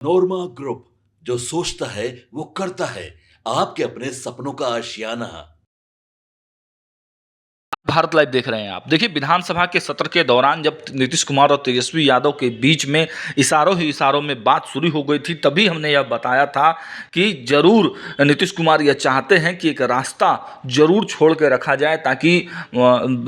नोरमा group, जो सोचता है वो करता है। आपके अपने सपनों का आशियाना। भारत लाइव देख रहे हैं आप। देखिए, विधानसभा के सत्र के दौरान जब नीतीश कुमार और तेजस्वी यादव के बीच में इशारों ही इशारों में बात शुरू हो गई थी, तभी हमने यह बताया था कि जरूर नीतीश कुमार यह चाहते हैं कि एक रास्ता जरूर छोड़ के रखा जाए, ताकि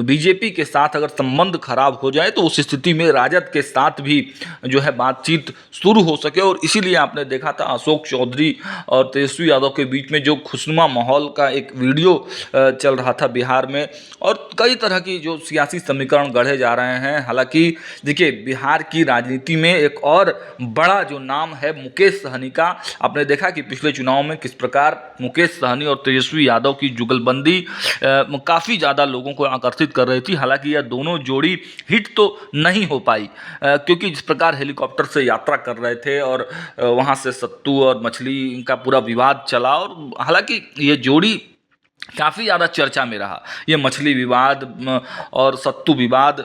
बीजेपी के साथ अगर संबंध खराब हो जाए तो उस स्थिति में राजद के साथ भी जो है बातचीत शुरू हो सके। और इसीलिए आपने देखा था अशोक चौधरी और तेजस्वी यादव के बीच में जो खुशनुमा माहौल का एक वीडियो चल रहा था बिहार में, और कई तरह की जो सियासी समीकरण गढ़े जा रहे हैं। हालांकि देखिए, बिहार की राजनीति में एक और बड़ा जो नाम है मुकेश सहनी का, आपने देखा कि पिछले चुनाव में किस प्रकार मुकेश सहनी और तेजस्वी यादव की जुगलबंदी काफ़ी ज़्यादा लोगों को आकर्षित कर रही थी। हालांकि यह दोनों जोड़ी हिट तो नहीं हो पाई, क्योंकि जिस प्रकार हेलीकॉप्टर से यात्रा कर रहे थे और वहाँ से सत्तू और मछली का पूरा विवाद चला, और हालांकि ये जोड़ी काफ़ी ज़्यादा चर्चा में रहा। ये मछली विवाद और सत्तू विवाद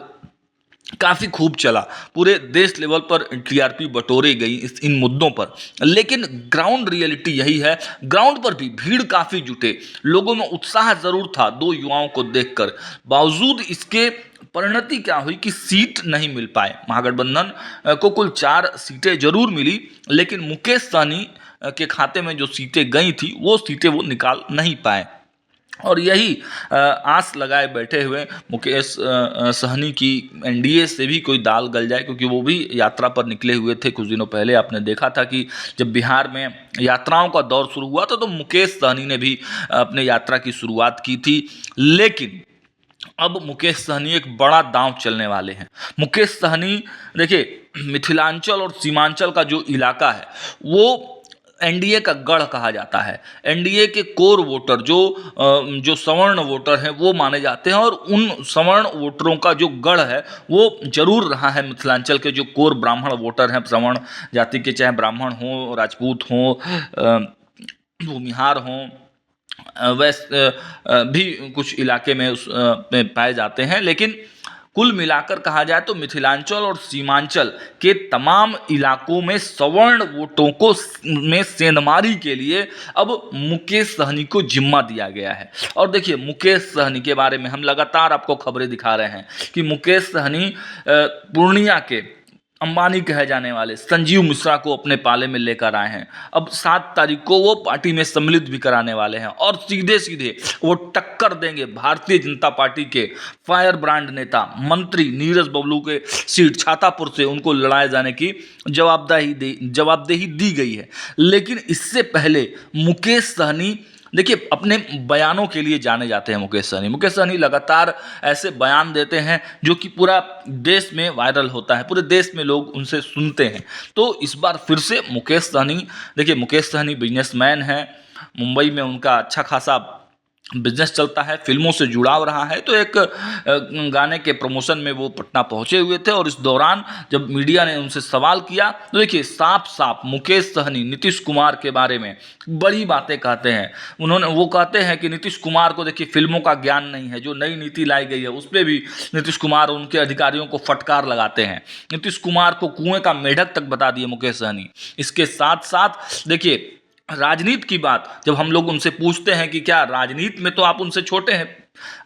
काफ़ी खूब चला, पूरे देश लेवल पर टीआरपी बटोरे गई इन मुद्दों पर। लेकिन ग्राउंड रियलिटी यही है, ग्राउंड पर भी भीड़ काफ़ी जुटे, लोगों में उत्साह ज़रूर था दो युवाओं को देखकर। बावजूद इसके परिणति क्या हुई कि सीट नहीं मिल पाए। महागठबंधन को कुल 4 सीटें जरूर मिली, लेकिन मुकेश सहनी के खाते में जो सीटें गई थी वो सीटें वो निकाल नहीं पाए। और यही आस लगाए बैठे हुए मुकेश सहनी की एनडीए से भी कोई दाल गल जाए, क्योंकि वो भी यात्रा पर निकले हुए थे। कुछ दिनों पहले आपने देखा था कि जब बिहार में यात्राओं का दौर शुरू हुआ था तो मुकेश सहनी ने भी अपने यात्रा की शुरुआत की थी। लेकिन अब मुकेश सहनी एक बड़ा दांव चलने वाले हैं। मुकेश सहनी देखिए, मिथिलांचल और सीमांचल का जो इलाका है वो एनडीए का गढ़ कहा जाता है। एनडीए के कोर वोटर जो सवर्ण वोटर हैं वो माने जाते हैं, और उन सवर्ण वोटरों का जो गढ़ है वो जरूर रहा है मिथिलांचल के जो कोर ब्राह्मण वोटर हैं, सवर्ण जाति के, चाहे ब्राह्मण हों, राजपूत हों, भूमिहार हों, वैसे भी कुछ इलाके में में पाए जाते हैं। लेकिन कुल मिलाकर कहा जाए तो मिथिलांचल और सीमांचल के तमाम इलाकों में सवर्ण वोटों को में सेंधमारी के लिए अब मुकेश सहनी को जिम्मा दिया गया है। और देखिए, मुकेश सहनी के बारे में हम लगातार आपको खबरें दिखा रहे हैं कि मुकेश सहनी पूर्णिया के अंबानी कहे जाने वाले संजीव मिश्रा को अपने पाले में लेकर आए हैं। अब 7 तारीख को वो पार्टी में सम्मिलित भी कराने वाले हैं, और सीधे सीधे वो टक्कर देंगे भारतीय जनता पार्टी के फायर ब्रांड नेता मंत्री नीरज बबलू के सीट छातापुर से उनको लड़ाए जाने की जवाबदेही दी गई है। लेकिन इससे पहले मुकेश सहनी देखिए अपने बयानों के लिए जाने जाते हैं। मुकेश सहनी लगातार ऐसे बयान देते हैं जो कि पूरा देश में वायरल होता है, पूरे देश में लोग उनसे सुनते हैं। तो इस बार फिर से मुकेश सहनी, देखिए मुकेश सहनी बिजनेसमैन हैं, मुंबई में उनका अच्छा खासा बिजनेस चलता है, फिल्मों से जुड़ाव रहा है। तो एक गाने के प्रमोशन में वो पटना पहुंचे हुए थे, और इस दौरान जब मीडिया ने उनसे सवाल किया तो देखिए साफ साफ मुकेश सहनी नीतीश कुमार के बारे में बड़ी बातें कहते हैं। वो कहते हैं कि नीतीश कुमार को देखिए फिल्मों का ज्ञान नहीं है, जो नई नीति लाई गई है उस पर भी नीतीश कुमार उनके अधिकारियों को फटकार लगाते हैं। नीतीश कुमार को कुएं का मेढक तक बता दिए मुकेश सहनी। इसके साथ साथ देखिए, राजनीति की बात जब हम लोग उनसे पूछते हैं कि क्या राजनीति में तो आप उनसे छोटे हैं,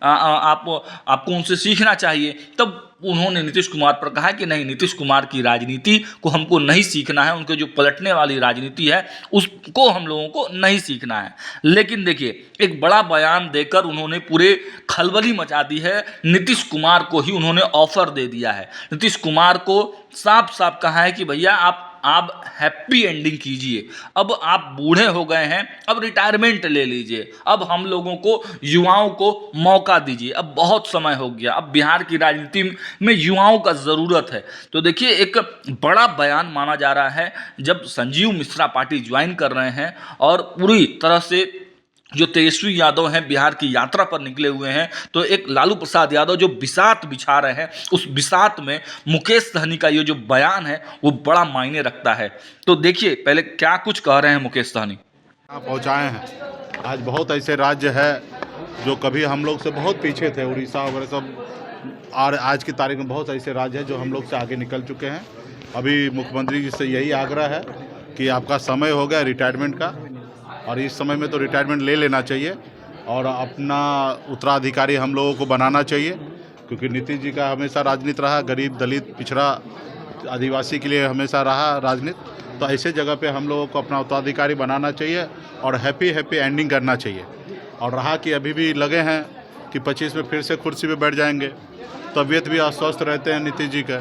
आपको उनसे सीखना चाहिए, तब उन्होंने नीतीश कुमार पर कहा कि नहीं, नीतीश कुमार की राजनीति को हमको नहीं सीखना है, उनके जो पलटने वाली राजनीति है उसको हम लोगों को नहीं सीखना है। लेकिन देखिए, एक बड़ा बयान देकर उन्होंने पूरे खलबली मचा दी है। नीतीश कुमार को ही उन्होंने ऑफर दे दिया है। नीतीश कुमार को साफ साफ कहा है कि भैया आप हैप्पी एंडिंग कीजिए, अब आप बूढ़े हो गए हैं, अब रिटायरमेंट ले लीजिए, अब हम लोगों को युवाओं को मौका दीजिए, अब बहुत समय हो गया, अब बिहार की राजनीति में युवाओं का ज़रूरत है। तो देखिए, एक बड़ा बयान माना जा रहा है जब संजीव मिश्रा पार्टी ज्वाइन कर रहे हैं, और पूरी तरह से जो तेजस्वी यादव हैं बिहार की यात्रा पर निकले हुए हैं, तो एक लालू प्रसाद यादव जो बिसात बिछा रहे हैं, उस बिसात में मुकेश सहनी का ये जो बयान है वो बड़ा मायने रखता है। तो देखिए पहले क्या कुछ कह रहे हैं मुकेश सहनी। पहुँचाए हैं। आज बहुत ऐसे राज्य है जो कभी हम लोग से बहुत पीछे थे, उड़ीसा वगैरह सब, और आज की तारीख में बहुत ऐसे राज्य हैं जो हम लोग से आगे निकल चुके हैं। अभी मुख्यमंत्री जी से यही आग्रह है कि आपका समय हो गया रिटायरमेंट का, और इस समय में तो रिटायरमेंट ले लेना चाहिए और अपना उत्तराधिकारी हम लोगों को बनाना चाहिए, क्योंकि नीतीश जी का हमेशा राजनीति रहा, गरीब दलित पिछड़ा आदिवासी के लिए हमेशा रहा राजनीति। तो ऐसे जगह पे हम लोगों को अपना उत्तराधिकारी बनाना चाहिए और हैप्पी एंडिंग करना चाहिए। और रहा कि अभी भी लगे हैं कि 25 में फिर से कुर्सी पे बैठ जाएंगे, तबीयत भी अस्वस्थ रहते हैं नीतीश जी का।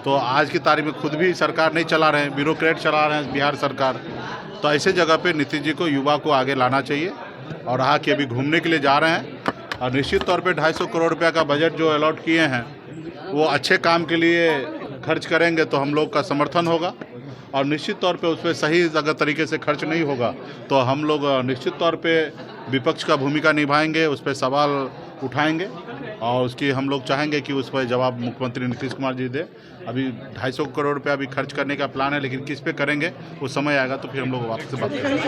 तो आज की तारीख में खुद भी सरकार नहीं चला रहे हैं, ब्यूरोक्रेट चला रहे हैं बिहार सरकार। तो ऐसे जगह पे नीतीश जी को युवा को आगे लाना चाहिए। और रहा कि अभी घूमने के लिए जा रहे हैं, और निश्चित तौर पे 250 करोड़ रुपया का बजट जो अलॉट किए हैं वो अच्छे काम के लिए खर्च करेंगे तो हम लोग का समर्थन होगा। और निश्चित तौर पे उस पर सही अगर तरीके से खर्च नहीं होगा तो हम लोग निश्चित तौर पे विपक्ष का भूमिका निभाएंगे, उस पर सवाल उठाएंगे और उसकी हम लोग चाहेंगे कि उस पर जवाब मुख्यमंत्री नीतीश कुमार जी दे। अभी 250 करोड़ रुपया अभी खर्च करने का प्लान है, लेकिन किस पे करेंगे वो समय आएगा तो फिर हम लोग वापस से बात करेंगे।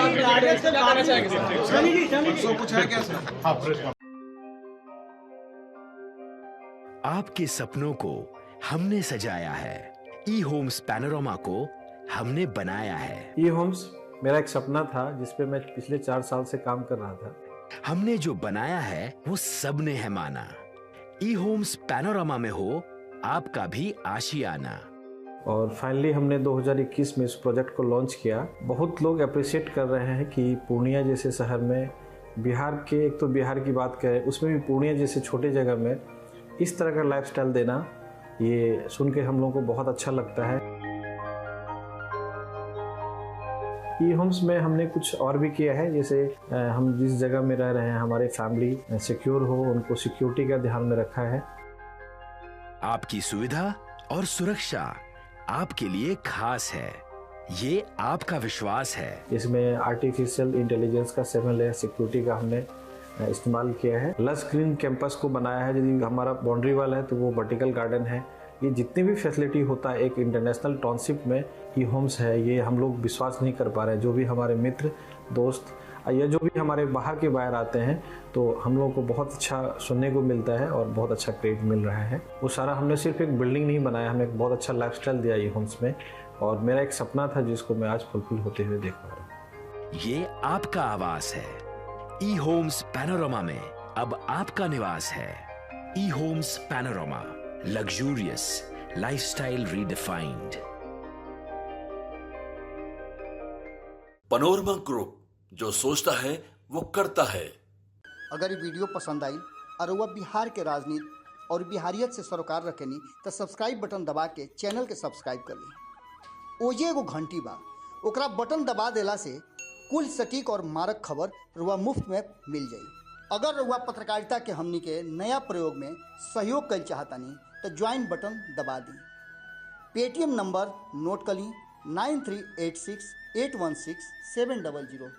आपके सपनों को हमने सजाया है, ई होम्स पैनोरमा को हमने बनाया है। ई होम्स मेरा एक सपना था जिस पे मैं पिछले 4 साल से काम कर रहा था। हमने जो बनाया है वो सबने है माना। ई होम्स पैनोरमा में हो आपका भी आशियाना। और फाइनली हमने 2021 में इस प्रोजेक्ट को लॉन्च किया। बहुत लोग अप्रिशिएट कर रहे हैं कि पूर्णिया जैसे शहर में, बिहार के, एक तो बिहार की बात करें उसमें भी पूर्णिया जैसे छोटे जगह में इस तरह का लाइफस्टाइल देना, ये सुन के हम लोगों को बहुत अच्छा लगता है। ई होम्स में हमने कुछ और भी किया है, जैसे हम जिस जगह में रह रहे हैं हमारे फैमिली सिक्योर हो, उनको सिक्योरिटी का ध्यान में रखा है। आपकी सुविधा और सुरक्षा आपके लिए खास है, ये आपका विश्वास है। इसमें आर्टिफिशियल इंटेलिजेंस का 7 लेयर सिक्योरिटी का हमने इस्तेमाल किया है। लस ग्रीन कैंपस को बनाया है। यदि हमारा बाउंड्री वाल है तो वो वर्टिकल गार्डन है। ये जितनी भी फैसिलिटी होता है एक इंटरनेशनल टाउनशिप में ई होम्स है, ये हम लोग विश्वास नहीं कर पा रहे हैं। जो भी हमारे मित्र दोस्त या जो भी हमारे बाहर के बाहर आते हैं तो हम लोगों को बहुत अच्छा सुनने को मिलता है और बहुत अच्छा क्रेडिट मिल रहा है। वो सारा हमने सिर्फ एक बिल्डिंग नहीं बनाया, हमें एक बहुत अच्छा लाइफस्टाइल दिया ई होम्स में, और मेरा एक सपना था जिसको मैं आज फुलफिल होते हुए देख पा रहा हूँ। ये आपका आवास है। ई होम्स पैनोरमा में अब आपका निवास है। E homes panorama, luxurious lifestyle redefined. Panorama group, जो सोचता है वो करता है। अगर ये वीडियो पसंद आई और वह बिहार के राजनीति और बिहारियत से सरोकार रखेनी तो सब्सक्राइब बटन दबा के चैनल के सब्सक्राइब कर ली। ओजे एगो घंटी बा, ओकरा बटन दबा देला से कुल सटीक और मारक खबर रुआ मुफ्त में मिल जाई। अगर रुआ पत्रकारिता के हमनी के नया प्रयोग में सहयोग कर चाहतानी तो ज्वाइन बटन दबा दी। पेटीएम नंबर नोट कर ली 9386816700।